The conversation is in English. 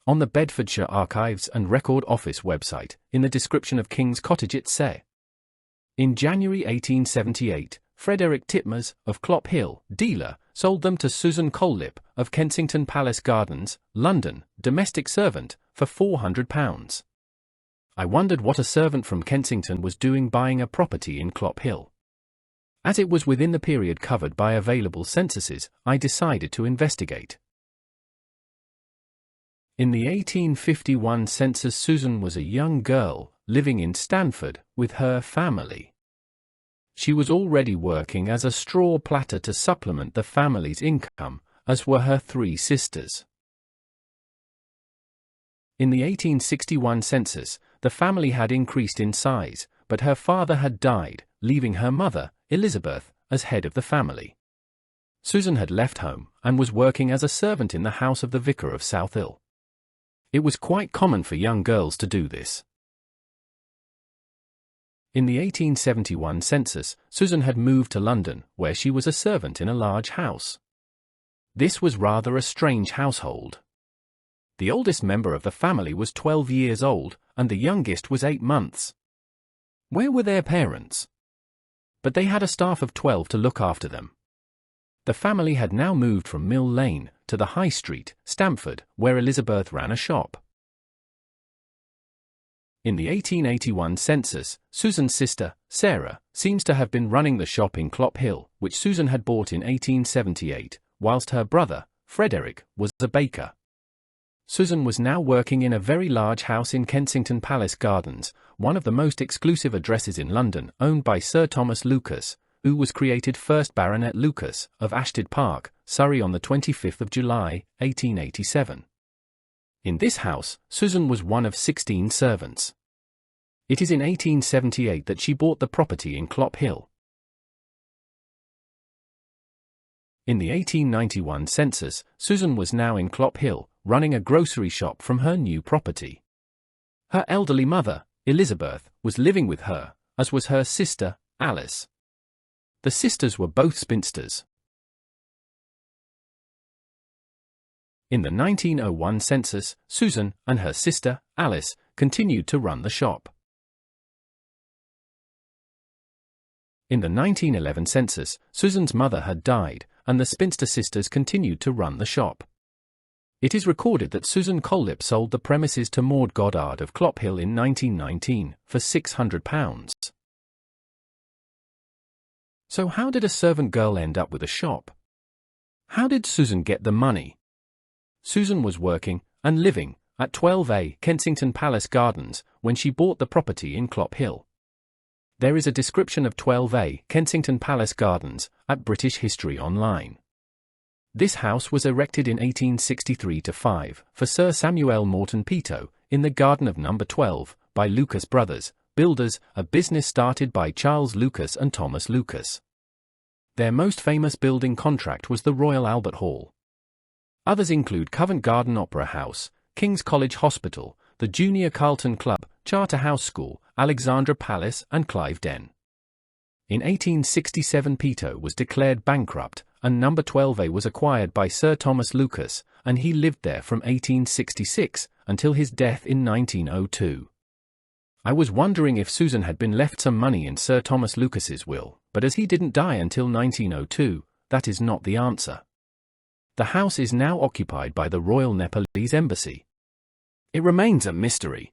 On the Bedfordshire Archives and Record Office website, in the description of King's Cottage it says, in January 1878, Frederick Titmuss, of Clophill, dealer, sold them to Susan Collip, of Kensington Palace Gardens, London, domestic servant, for £400. I wondered what a servant from Kensington was doing buying a property in Clophill. As it was within the period covered by available censuses, I decided to investigate. In the 1851 census, Susan was a young girl, living in Stanford, with her family. She was already working as a straw platter to supplement the family's income, as were her 3 sisters. In the 1861 census, the family had increased in size, but her father had died, leaving her mother, Elizabeth, as head of the family. Susan had left home, and was working as a servant in the house of the vicar of Southill. It was quite common for young girls to do this. In the 1871 census, Susan had moved to London, where she was a servant in a large house. This was rather a strange household. The oldest member of the family was 12 years old, and the youngest was 8 months. Where were their parents? But they had a staff of 12 to look after them. The family had now moved from Mill Lane to the High Street, Stamford, where Elizabeth ran a shop. In the 1881 census, Susan's sister, Sarah, seems to have been running the shop in Clophill, which Susan had bought in 1878, whilst her brother, Frederick, was a baker. Susan was now working in a very large house in Kensington Palace Gardens, one of the most exclusive addresses in London, owned by Sir Thomas Lucas, who was created 1st Baronet Lucas, of Ashted Park, Surrey on the 25th of July, 1887. In this house, Susan was one of 16 servants. It is in 1878 that she bought the property in Clophill. In the 1891 census, Susan was now in Clophill, running a grocery shop from her new property. Her elderly mother, Elizabeth, was living with her, as was her sister, Alice. The sisters were both spinsters. In the 1901 census, Susan and her sister, Alice, continued to run the shop. In the 1911 census, Susan's mother had died, and the spinster sisters continued to run the shop. It is recorded that Susan Collip sold the premises to Maud Goddard of Clophill in 1919 for £600. So how did a servant girl end up with a shop? How did Susan get the money? Susan was working and living at 12A Kensington Palace Gardens when she bought the property in Clophill. There is a description of 12A Kensington Palace Gardens at British History Online. This house was erected in 1863-5 for Sir Samuel Morton Peto in the garden of No. 12 by Lucas Brothers, builders, a business started by Charles Lucas and Thomas Lucas. Their most famous building contract was the Royal Albert Hall. Others include Covent Garden Opera House, King's College Hospital, the Junior Carlton Club, Charterhouse School, Alexandra Palace and Clive-Den. In 1867 Peto was declared bankrupt, and No. 12A was acquired by Sir Thomas Lucas, and he lived there from 1866 until his death in 1902. I was wondering if Susan had been left some money in Sir Thomas Lucas's will, but as he didn't die until 1902, that is not the answer. The house is now occupied by the Royal Nepalese Embassy. It remains a mystery.